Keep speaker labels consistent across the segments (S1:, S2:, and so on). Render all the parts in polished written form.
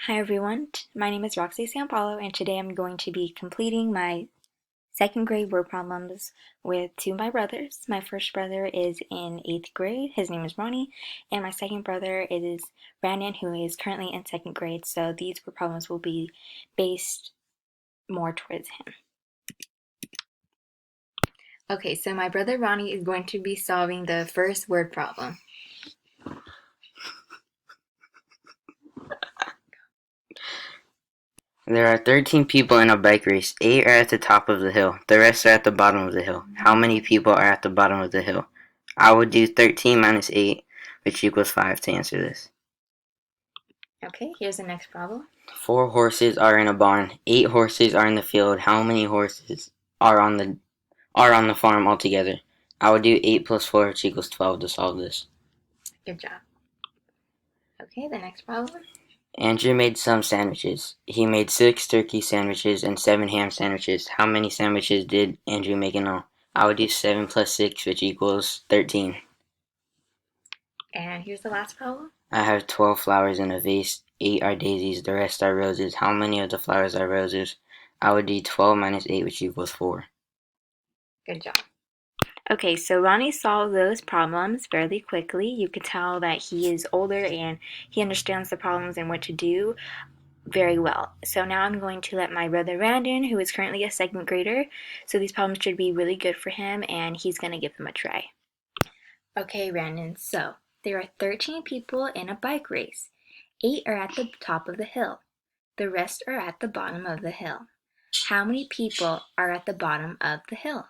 S1: Hi everyone, my name is Roxy Sampalo and today I'm going to be completing my second grade word problems with two of my brothers. My first brother is in 8th grade, his name is Ronnie, and my second brother is Brandon, who is currently in 2nd grade, so these word problems will be based more towards him. Okay, so my brother Ronnie is going to be solving the first word problem.
S2: There are 13 people in a bike race. 8 are at the top of the hill. The rest are at the bottom of the hill. How many people are at the bottom of the hill? I would do 13 minus 8, which equals 5 to answer this.
S1: Okay, here's the next problem.
S2: 4 horses are in a barn. 8 horses are in the field. How many horses are on the farm altogether? I would do 8 plus 4, which equals 12 to solve this.
S1: Good job. Okay, the next problem.
S2: Andrew made some sandwiches. He made 6 turkey sandwiches and 7 ham sandwiches. How many sandwiches did Andrew make in all? I would do 7 plus 6, which equals 13.
S1: And here's the last problem.
S2: I have 12 flowers in a vase. 8 are daisies, the rest are roses. How many of the flowers are roses? I would do 12 minus 8, which equals 4.
S1: Good job. Okay, so Ronnie solved those problems fairly quickly. You could tell that he is older and he understands the problems and what to do very well. So now I'm going to let my brother Brandon, who is currently a second grader, so these problems should be really good for him and he's going to give them a try. Okay, Brandon, so there are 13 people in a bike race. 8 are at the top of the hill. The rest are at the bottom of the hill. How many people are at the bottom of the hill?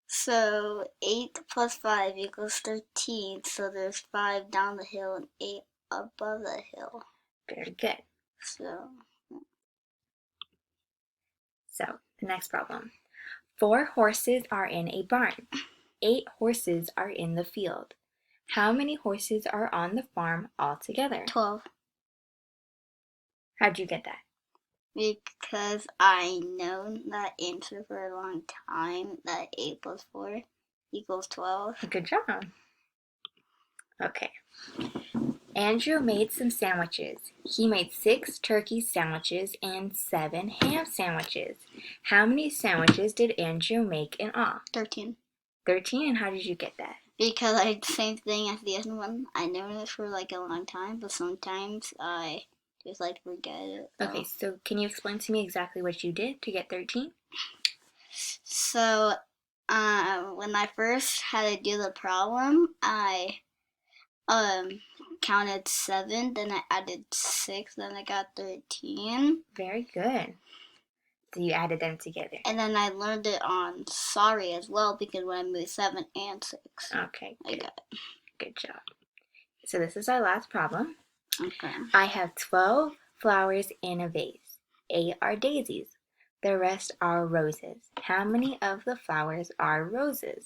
S3: So 8 plus 5 equals 13. So there's 5 down the hill and 8 above the hill.
S1: Very good. So, the next problem. 4 horses are in a barn. 8 horses are in the field. How many horses are on the farm altogether?
S3: 12.
S1: How'd you get that?
S3: Because I know that answer for a long time, that 8 plus 4 equals 12.
S1: Good job. Okay. Andrew made some sandwiches. He made 6 turkey sandwiches and 7 ham sandwiches. How many sandwiches did Andrew make in all?
S3: 13.
S1: 13, and how did you get that?
S3: Because I did the same thing as the other one. I know this for like a long time, but sometimes I just like forget it.
S1: Okay, so can you explain to me exactly what you did to get 13?
S3: So, when I first had to do the problem, I counted 7, then I added 6, then I got 13.
S1: Very good. So you added them together.
S3: And then I learned it on sorry as well, because when I moved 7 and 6.
S1: Okay, good.
S3: I got it.
S1: Good job. So this is our last problem.
S3: Okay.
S1: I have 12 flowers in a vase. 8 are daisies. The rest are roses. How many of the flowers are roses?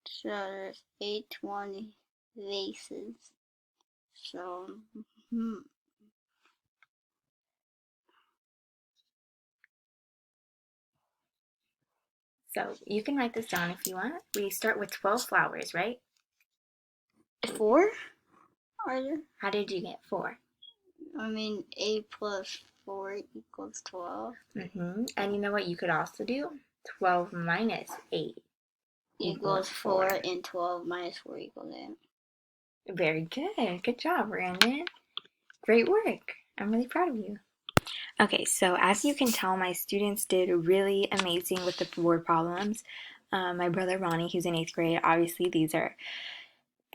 S3: So there's 820 vases. So,
S1: So you can write this down if you want. We start with 12 flowers, right?
S3: 4? Are there?
S1: How did you get 4?
S3: I mean, 8 plus 4 equals 12.
S1: And you know what you could also do? 12 minus 8
S3: Equals 4, and 12 minus 4 equals 8.
S1: Very good. Good job, Brandon. Great work. I'm really proud of you. Okay, so as you can tell, my students did really amazing with the word problems. My brother Ronnie, who's in 8th grade, obviously these are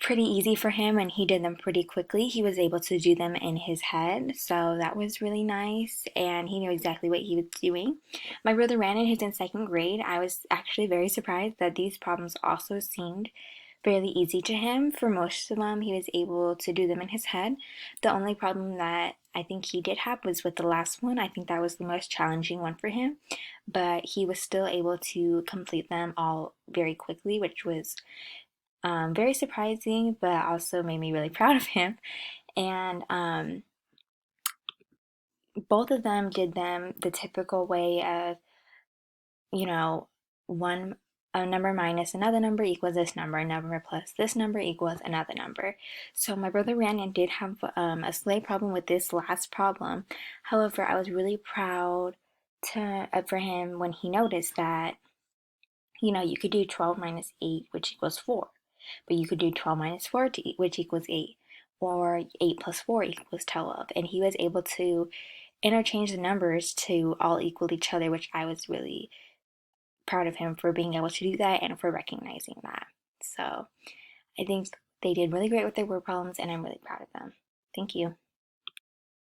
S1: pretty easy for him and he did them pretty quickly. He was able to do them in his head, so that was really nice and he knew exactly what he was doing. My brother Brandon, who's in 2nd grade, I was actually very surprised that these problems also seemed fairly easy to him. For most of them, he was able to do them in his head. The only problem that I think he did have was with the last one. I think that was the most challenging one for him, but he was still able to complete them all very quickly, which was very surprising, but also made me really proud of him. And both of them did them the typical way of, one a number minus another number equals this number, a number plus this number equals another number. So my brother Ryan did have a slight problem with this last problem. However, I was really proud for him when he noticed that, you could do 12 minus 8, which equals 4. But you could do 12 minus 4, which equals 8. Or 8 plus 4 equals 12. And he was able to interchange the numbers to all equal each other, which I was really proud of him for being able to do that and for recognizing that. So I think they did really great with their word problems, and I'm really proud of them. Thank you.